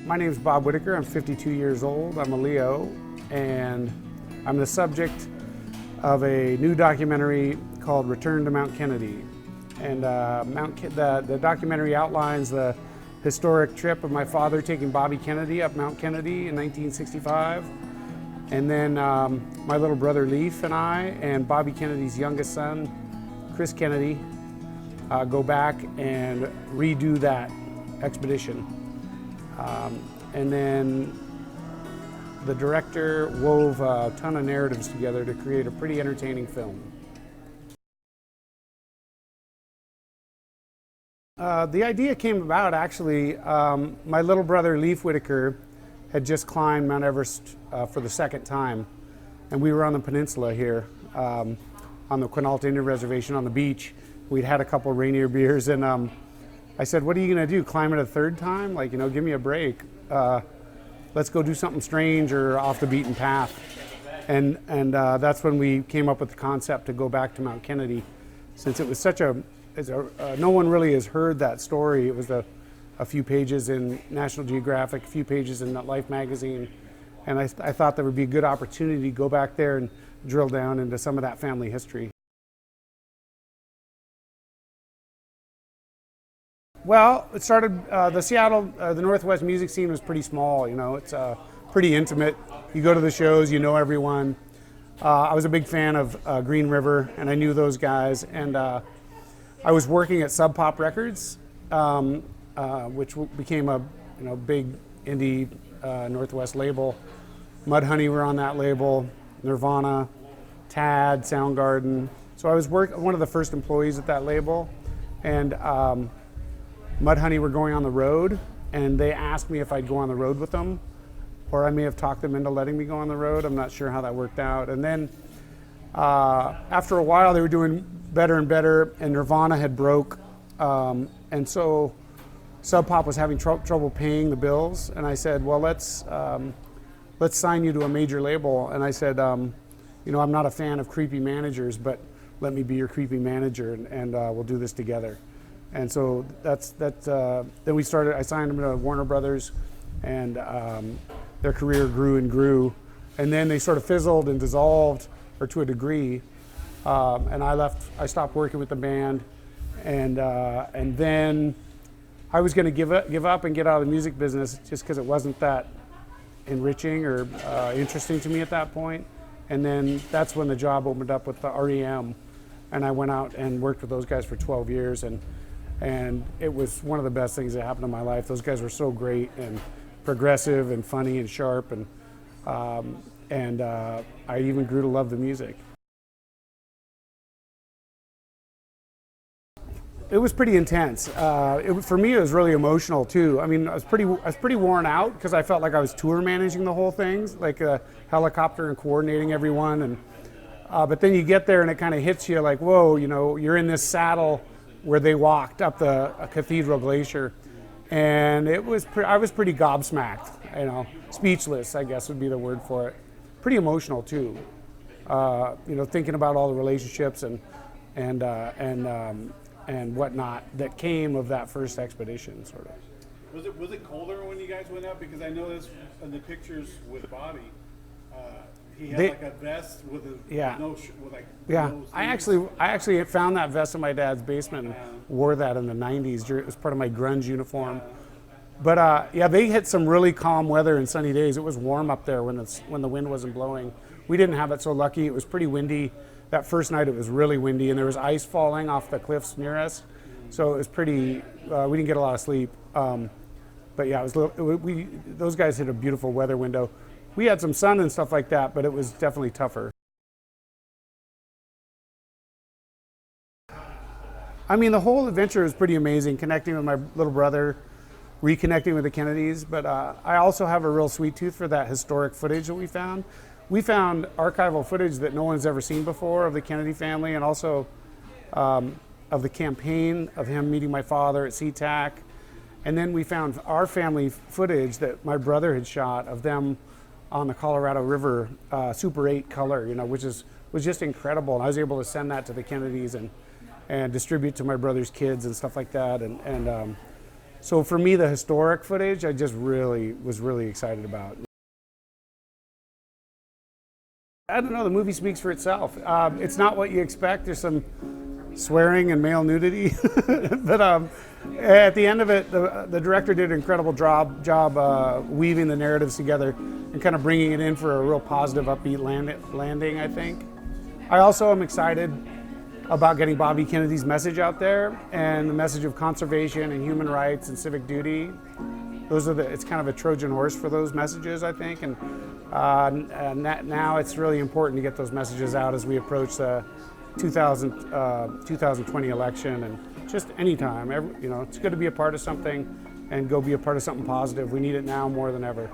My name is Bob Whittaker. I'm 52 years old. I'm a Leo, and I'm the subject of a new documentary called Return to Mount Kennedy. And the documentary outlines the historic trip of my father taking Bobby Kennedy up Mount Kennedy in 1965. And then my little brother Leaf and I and Bobby Kennedy's youngest son, Chris Kennedy, go back and redo that expedition. And then the director wove a ton of narratives together to create a pretty entertaining film. The idea came about actually, my little brother Leaf Whittaker had just climbed Mount Everest for the second time, and we were on the peninsula here on the Quinault Indian Reservation on the beach. We'd had a couple Rainier beers, and I said, "What are you going to do? Climb it a third time? Like, you know, give me a break. Let's go do something strange or off the beaten path." And that's when we came up with the concept to go back to Mount Kennedy, since it was such no one really has heard that story. It was a few pages in National Geographic, a few pages in Life magazine, and I thought there would be a good opportunity to go back there and drill down into some of that family history. Well, it started, the Seattle, the Northwest music scene was pretty small, you know, it's pretty intimate. You go to the shows, you know everyone. I was a big fan of Green River, and I knew those guys, and I was working at Sub Pop Records, which became a big indie Northwest label. Mudhoney were on that label, Nirvana, Tad, Soundgarden. So I was one of the first employees at that label, and Mudhoney were going on the road, and they asked me if I'd go on the road with them, or I may have talked them into letting me go on the road. I'm not sure how that worked out. And then after a while, they were doing better and better, and Nirvana had broke, and so Sub Pop was having trouble paying the bills. And I said, "Well, let's sign you to a major label." And I said, "I'm not a fan of creepy managers, but let me be your creepy manager, and we'll do this together." And so then we started, I signed them to Warner Brothers, and their career grew and grew. And then they sort of fizzled and dissolved, or to a degree. And I stopped working with the band. And then I was gonna give up and get out of the music business just because it wasn't that enriching or interesting to me at that point. And then that's when the job opened up with the REM. And I went out and worked with those guys for 12 years. And it was one of the best things that happened in my life. Those guys were so great and progressive and funny and sharp, and I even grew to love the music. It was pretty intense. For me, it was really emotional too. I mean, I was pretty worn out because I felt like I was tour managing the whole thing, like a helicopter and coordinating everyone. And but then you get there and it kind of hits you like, whoa, you're in this saddle where they walked up the Cathedral Glacier, and I was pretty gobsmacked, speechless, I guess would be the word for it. Pretty emotional too, thinking about all the relationships and whatnot that came of that first expedition, sort of. Was it colder when you guys went up? Because I noticed in the pictures with Bobby, he had like a vest with no I actually found that vest in my dad's basement and wore that in the 90s. It was part of my grunge uniform. But they hit some really calm weather and sunny days. It was warm up there when the wind wasn't blowing. We didn't have it so lucky. It was pretty windy. That first night it was really windy, and there was ice falling off the cliffs near us. So it was pretty, we didn't get a lot of sleep. But yeah, those guys hit a beautiful weather window. We had some sun and stuff like that, but it was definitely tougher. I mean, the whole adventure was pretty amazing, connecting with my little brother, reconnecting with the Kennedys, but I also have a real sweet tooth for that historic footage that we found. We found archival footage that no one's ever seen before of the Kennedy family, and also of the campaign, of him meeting my father at SeaTac. And then we found our family footage that my brother had shot of them on the Colorado River, Super 8 color, you know, which was just incredible. And I was able to send that to the Kennedys and distribute to my brother's kids and stuff like that. And so for me, the historic footage, I just was really excited about. I don't know, the movie speaks for itself. It's not what you expect. There's some swearing and male nudity, but at the end of it, the director did an incredible job weaving the narratives together and kind of bringing it in for a real positive, upbeat landing, I think. I also am excited about getting Bobby Kennedy's message out there, and the message of conservation and human rights and civic duty. It's kind of a Trojan horse for those messages, I think, and now it's really important to get those messages out as we approach the 2020 election, and just anytime, you know, it's good to be a part of something and go be a part of something positive. We need it now more than ever.